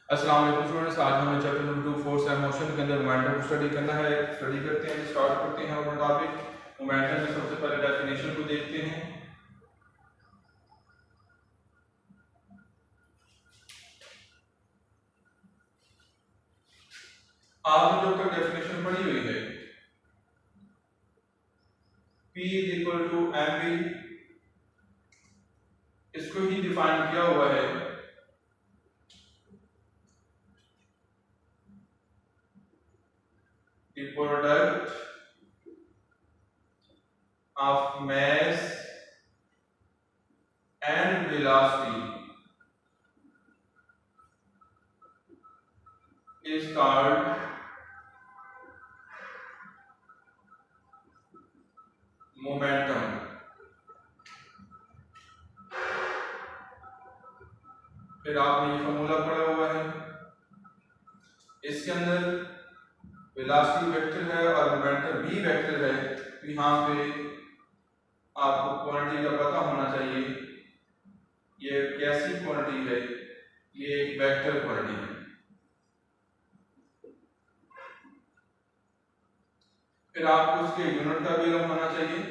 अस्सलाम वालेकुम स्टूडेंट्स, आज हमें chapter number 2 force and motion के अंदर मोमेंटम को स्टडी करना है। स्टडी करते हैं, स्टार्ट करते हैं अपना टॉपिक। मोमेंटम में सबसे पहले डेफिनेशन को देखते हैं। आपने जो तक डेफिनेशन पढ़ी हुई है, P is equal to M V, इसको ही डिफाइन किया हुआ है the product of mass and velocity is called momentum। फिर आपने ये फॉर्मूला पढ़ा हुआ है, इसके अंदर वेलोसिटी वेक्टर है और मोमेंटम भी वेक्टर है। तो यहाँ पे आपको क्वांटिटी का पता होना चाहिए, ये कैसी क्वांटिटी है, ये एक वेक्टर क्वांटिटी है। फिर आपको उसके यूनिट का भी इल्म होना चाहिए।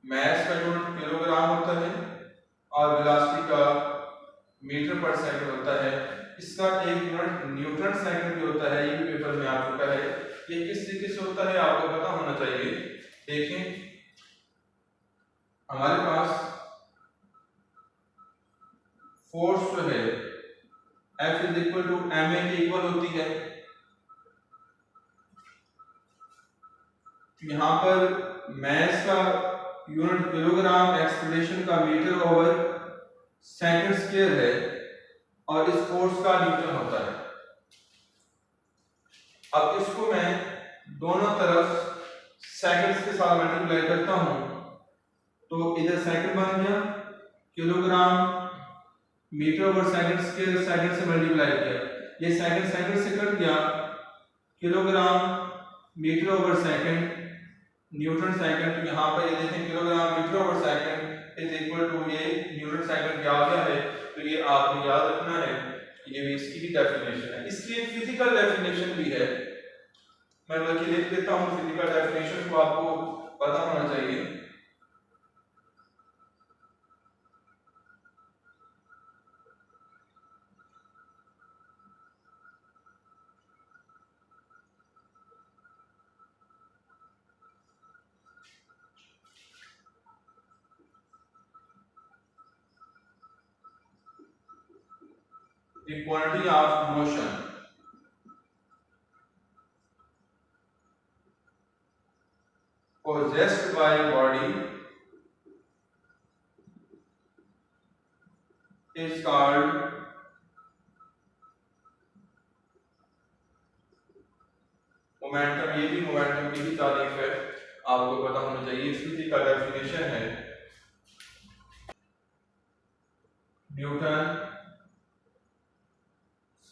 मास का यूनिट किलोग्राम होता है और वेलोसिटी का मीटर पर सेकंड होता है। इसका एक यूनिट न्यूटन सेकंड भी होता है, ये भी पेपर में आ चुका है। ये किस तरीके से होता है आपको पता होना चाहिए। देखें, हमारे पास फोर्स जो है F is equal to M A के इक्वल होती है। यहाँ पर मास का यूनिट किलोग्राम, एक्सेलरेशन का मीटर ओवर सेकंड स्क्वायर है और इस फोर्स का न्यूटन होता है। अब इसको मैं दोनों तरफ सेकंड्स के साथ मल्टीप्लाई करता हूं, तो इधर सेकंड बन गया, kilogram metre over second square, second से मल्टीप्लाई किया, ये सेकंड सेकंड से कट गया, kilogram metre over second newton second. तो यहाँ पर ये देखें, kilogram metre over second is equal to ये न्यूटन सेकंड क्या आ गया है। तो ये आपने याद रखना है, ये भी इसकी भी डेफिनेशन है। इसकी एक फिजिकल डेफिनेशन भी है, मैं बल्कि लिख देता हूँ फिजिकल डेफिनेशन को, आपको पता होना चाहिए। The quantity of motion possessed by a body is called momentum. ये भी मोमेंटम की ही तारीफ है, आपको पता होना चाहिए। इसकी का डेफिनेशन है Newton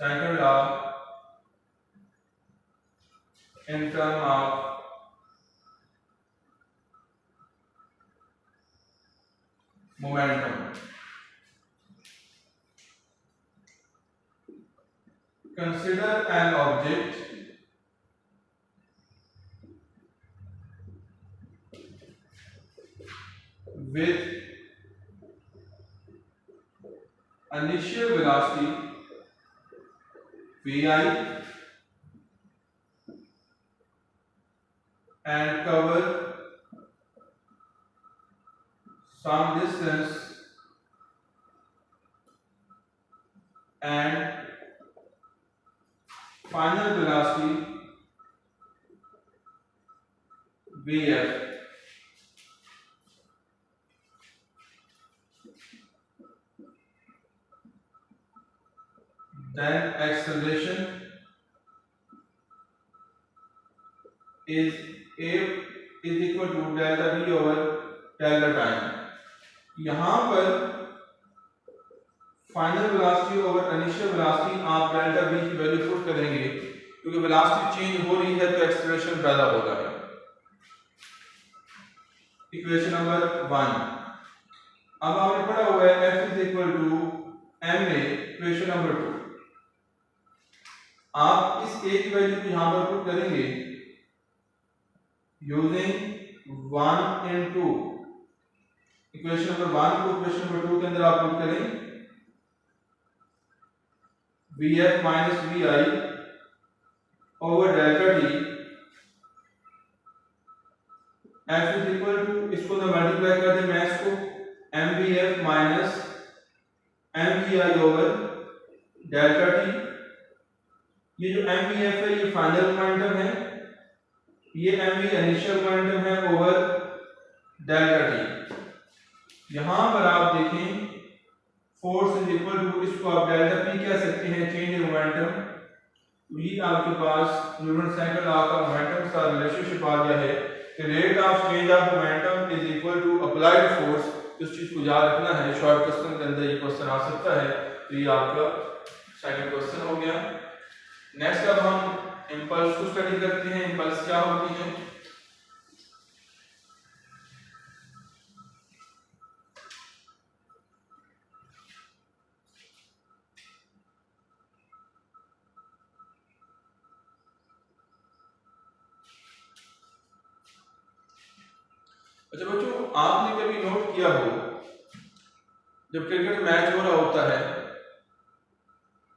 second law in term of momentum. Consider an object with initial velocity vi and cover some distance and final velocity vf, then acceleration is a is equal to delta v over delta time। यहाँ पर final velocity over initial velocity आप delta v की value put करेंगे, क्योंकि velocity change हो रही है तो एक्सेलरेशन पैदा होगा। इक्वेशन नंबर 1, अब आपने पढ़ा हुआ है f is equal to M A equation number 2। आप इस ए की वैल्यू को यहां पर पुट करेंगे यूजिंग 1 and 2। इक्वेशन नंबर 1 को इक्वेशन नंबर 2 के अंदर आप पुट करें Vf minus Vi over delta T F is equal to, इसको ना मल्टीप्लाई कर दें मैथ्स को, MVF minus MVI over delta T. ये जो MVF है ये फाइनल मोमेंटम है, ये MV इनिशियल मोमेंटम है ओवर डेल्टा टी। यहां पर आप देखें फोर्स इज इक्वल टू, इसको आप डेल्टा पी कह सकते हैं, चेंज इन मोमेंटम। ये आपके पास न्यूटन सेकंड लॉ का मोमेंटम का रिलेशनशिप आ गया है कि rate of change of momentum is equal to applied force. इस चीज को याद रखना है, शॉर्ट क्वेश्चन के अंदर ये क्वेश्चन आ सकता है। तो ये आपका सेकंड क्वेश्चन हो गया। नेक्स्ट अब हम इंपल्स को स्टडी करते हैं। इंपल्स क्या होती है? अच्छा बच्चों, आपने कभी नोट किया हो जब क्रिकेट मैच हो रहा होता है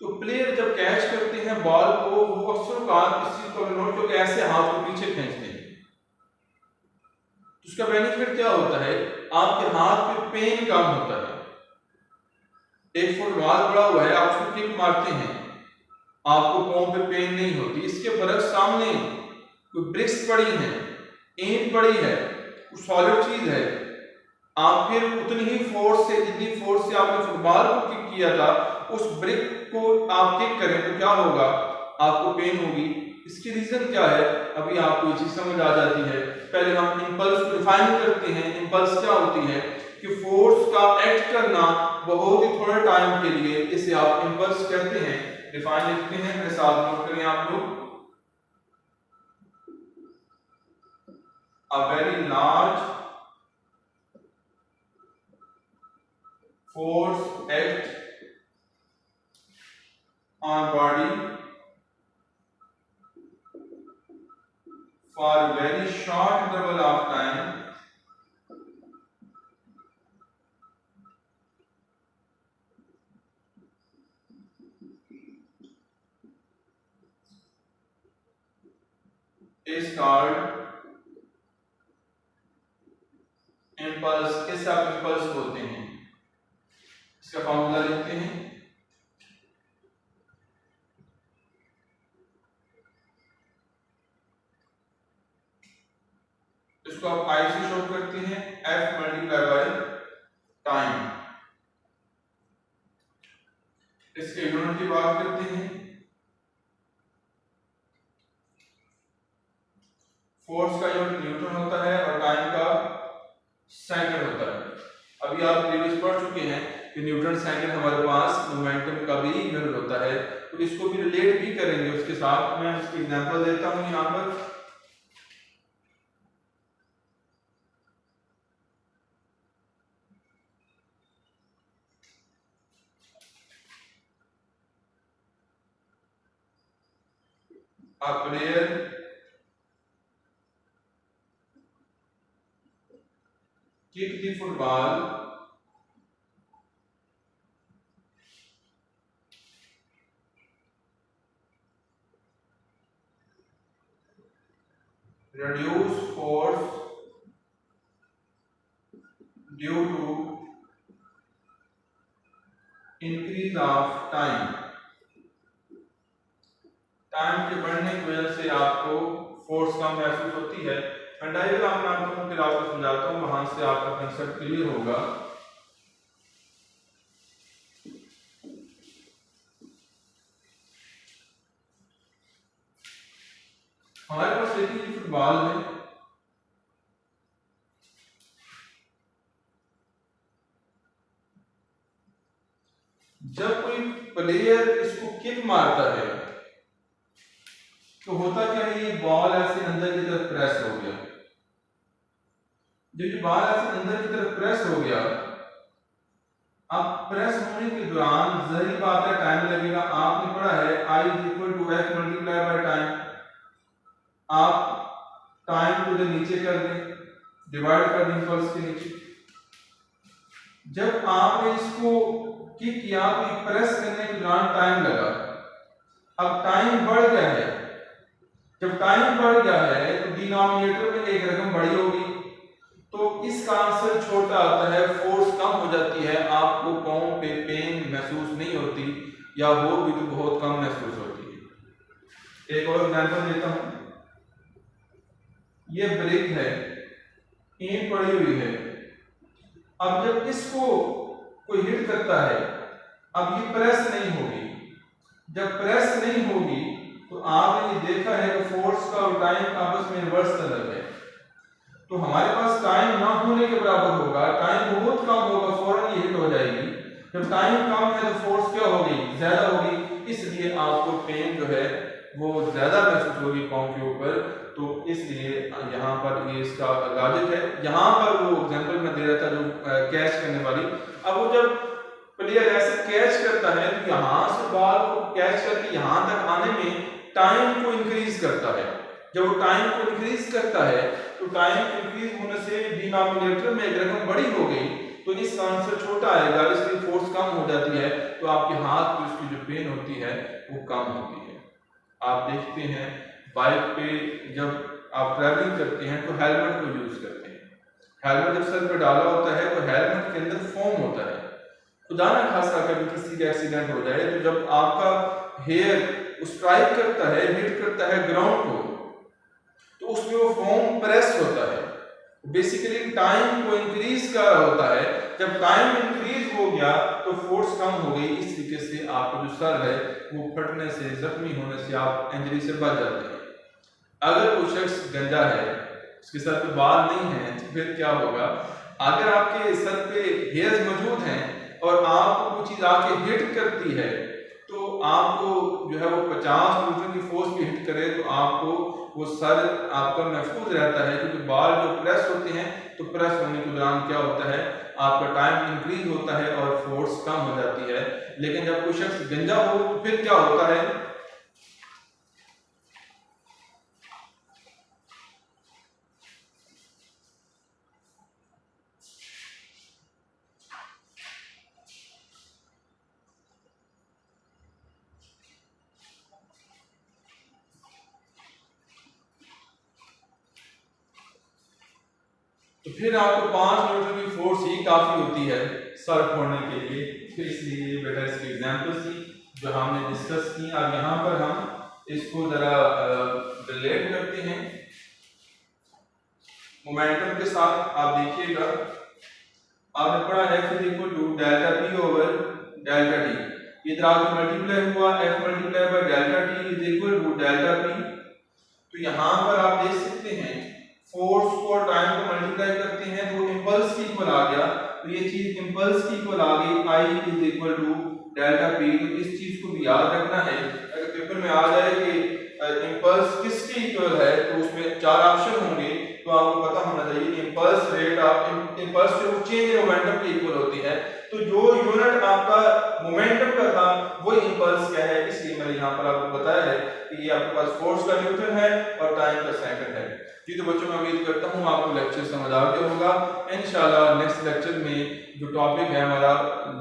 तो प्लेयर जब कैच करते हैं बॉल को, वो अक्सर इस चीज को नोट करके ऐसे हाथ को पीछे खींचते हैं। तो उसका बेनिफिट क्या होता है? आपके हाथ पे पेन कम होता है। एक फुटबॉल पड़ा हुआ है, आप उसको किक मारते हैं, आपको पांव पे पेन नहीं होती। इसके बरक्स सामने कोई ब्रिक्स पड़ी है, ईंट पड़ी है, सॉलिड चीज है, आप फिर उतनी ही फोर्स से, जितनी फोर्स से आपने फुटबॉल को किक किया था, उस ब्रिक को आप किक करें तो क्या होगा? आपको पेन होगी। इसकी रीजन क्या है? अभी आपको ये चीज समझ आ जाती है। पहले हम इंपल्स को डिफाइन करते हैं। इंपल्स क्या होती है कि फोर्स का एक्ट करना बहुत ही थोड़े टाइम के लिए, इसे आप इंपल्स कहते हैं। डिफाइन लिखते हैं, मेरे साथ नोट करें आप लोग। A very large force act on body for a very short interval of time is called impulse। किसे आप impulse बोलते हैं? इसका फॉर्मूला लिखते हैं। इसको आप I से शो करते हैं, F मल्टीप्लाई बाय टाइम। इसके यूनिट की बात करते हैं। फोर्स का यूनिट न्यूटन होता है और टाइम का सेकंड होता है। अभी आप प्रीवियस पढ़ चुके हैं कि न्यूटन सेकंड हमारे पास मोमेंटम का भी यूनिट होता है, तो इसको भी रिलेट भी करेंगे उसके साथ। मैं इसकी एग्जांपल देता हूं यहां पर। A player kick the football reduce force due to increase of time। Time के बढ़ने की वजह से आपको फोर्स कम महसूस होती है। मैं डायग्राम बनाता हूं, फिर आपको समझाता हूं, वहां से आपका कंसेप्ट क्लियर होगा। हमारे पास देखिए फुटबॉल में जब कोई प्लेयर इसको किक मारता है तो होता क्या है, ये बॉल ऐसे अंदर की तरफ प्रेस हो गया। जब ये बॉल ऐसे अंदर की तरफ प्रेस हो गया, अब प्रेस होने के दौरान ज़ाहिर बात है टाइम लगेगा। आपने पढ़ा है I = F multiply by time. आप टाइम को इधर नीचे कर दें, डिवाइड कर दें इम्पल्स के नीचे। जब आपने इसको किक किया तो प्रेस करने के दौरान टाइम लगा। अब टाइम बढ़ गया है। जब टाइम बढ़ गया है तो डिनोमिनेटर में एक रकम बड़ी होगी, तो इसका आंसर छोटा आता है, फोर्स कम हो जाती है, आपको पाँव पे पेन महसूस नहीं होती, या हो भी तो बहुत कम महसूस होती है। एक और एग्जांपल देता हूं। ये ब्रिक है, ईंट पड़ी हुई है। अब जब इसको कोई हिट करता है, अब ये प्रेस नहीं होगी। जब प्रेस नहीं होगी तो आपने ये देखा है कि फोर्स का और टाइम का आपस में इन्वर्स अलग है। तो हमारे पास टाइम ना होने के बराबर होगा, टाइम बहुत कम होगा, फौरन ये हिट हो जाएगी। जब टाइम कम है तो फोर्स क्या होगी, ज्यादा होगी, इसलिए आपको पेन जो है वो ज्यादा महसूस होगी पाँव के ऊपर। तो इसलिए यहाँ पर ये इसका लॉजिक है। यहाँ पर वो एग्जांपल मैं दे रहा था जो कैच करने वाली। अब वो जब प्लेयर ऐसे कैच करता है तो यहाँ से बॉल को कैच करके यहाँ तक आने में टाइम को इंक्रीज करता है। जब वो टाइम को इंक्रीज करता है तो टाइम इंक्रीज होने से डिनोमिनेटर में एक रकम बड़ी हो गई, तो इसका आंसर छोटा आएगा, इसलिए फोर्स कम हो जाती है, तो आपके हाथ पे उसकी जो पेन होती है वो कम होती है। आप देखते हैं बाइक पे जब आप ट्रैवलिंग करते हैं तो हेलमेट को यूज करते हैं। हेलमेट जब सर पे डाला होता है तो हेलमेट के अंदर फोम होता है। खुदा न खासा कभी किसी का एक्सीडेंट हो जाए तो जब आपका हेयर स्ट्राइक करता है, हिट करता है ग्राउंड को, तो उसमें वो फोम प्रेस होता है। बेसिकली टाइम को इंक्रीज कर रहा होता है। जब टाइम इंक्रीज हो गया तो फोर्स कम हो गई। इस तरीके से आपका जो सर है वो फटने से, जख्मी होने से, आप इंजरी से बच जाते हैं। अगर कोई शख्स गंजा है, उसके सर पे बाल नहीं है, तो फिर क्या होगा? अगर आपके सर पे हेयर्स मौजूद हैं और आपको कोई चीज आके हिट करती है तो आपको जो है वो 50 न्यूटन की फोर्स भी हिट करे तो आपको वो सर आपका महफूज रहता है, क्योंकि बाल जो प्रेस होते हैं तो प्रेस होने के दौरान क्या होता है, आपका टाइम इंक्रीज होता है और फोर्स कम हो जाती है। लेकिन जब कोई शख्स गंजा हो तो फिर क्या होता है? तो फिर आपको 5 न्यूटन की फोर्स ही काफी होती है सर फोड़ने के लिए। तो इसलिए बेटा इसकी एग्जांपल्स थी जो हमने डिस्कस की। अब यहाँ पर हम इसको जरा रिलेट करते हैं मोमेंटम के साथ। आप देखिएगा, आपने पढ़ा F = delta P over delta T। इधर आगे मल्टीप्लाई हुआ, F multiply by delta T = delta P। तो यहाँ पर आप देख सकते हैं फोर्स को और टाइम को मल्टीप्लाई करते हैं तो इंपल्स की इक्वल आ गया। तो ये चीज इंपल्स की इक्वल आ गई, I = डेल्टा P। तो इस चीज को भी याद रखना है। अगर पेपर में आ जाए कि इंपल्स किसके इक्वल है तो उसमें 4 ऑप्शन होंगे, तो आपको पता होना चाहिए कि इंपल्स रेट आप इंपल्स से चेंज इन मोमेंटम के इक्वल होती है। तो जो यूनिट आपका मोमेंटम का था वो इंपल्स क्या है, इसलिए मैंने यहाँ पर आपको बताया है कि ये आपके पास फोर्स का न्यूटन है और टाइम का सेकंड है। जी तो बच्चों, मैं उम्मीद करता हूँ आपको लेक्चर समझ आ गया होगा। इंशाल्लाह नेक्स्ट लेक्चर में जो टॉपिक है हमारा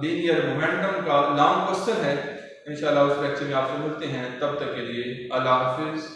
लीनियर मोमेंटम का लॉन्ग क्वेश्चन है, इंशाल्लाह उस लेक्चर में आपसे मिलते हैं। तब तक के लिए अल्लाह हाफिज।